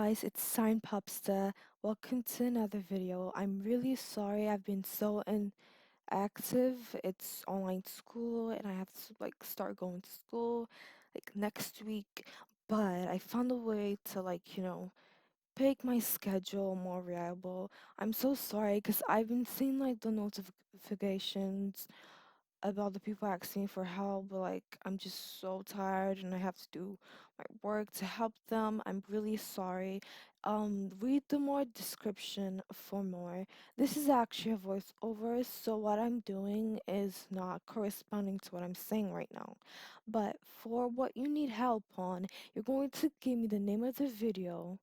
guys, it's Sign Popsta. Welcome to another video. I'm really sorry I've been so inactive. It's online school and I have to start going to school next week. But I found a way to make my schedule more reliable. I'm so sorry because I've been seeing the notifications about the people asking for help, but I'm just so tired and I have to do my work to help them. I'm really sorry. Read the more description for more. This is actually a voiceover, so what I'm doing is not corresponding to what I'm saying right now. But for what you need help on, you're going to give me the name of the video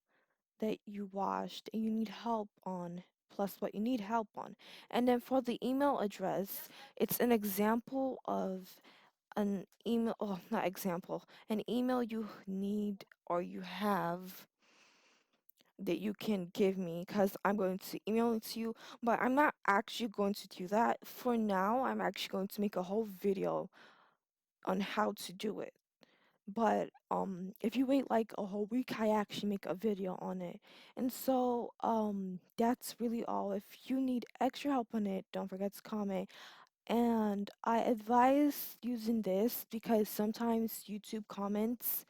that you watched and you need help on, plus what you need help on. And then for the email address, it's an example of an email, oh, not example, an email you need or you have that you can give me because I'm going to email it to you, but I'm not actually going to do that. For now, I'm actually going to make a whole video on how to do it. But if you wait like a whole week, I actually make a video on it. And so that's really all. If you need extra help on it, don't forget to comment. And I advise using this because sometimes YouTube comments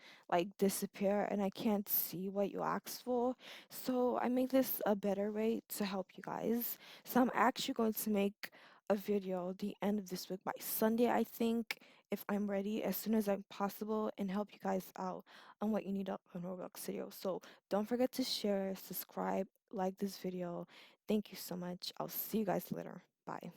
disappear and I can't see what you asked for. So I make this a better way to help you guys. So I'm actually going to make a video the end of this week by Sunday, I think, if I'm ready, as soon as I'm possible, and help you guys out on what you need up on Roblox Studio. So don't forget to share, subscribe, like this video. Thank you so much. I'll see you guys later. Bye.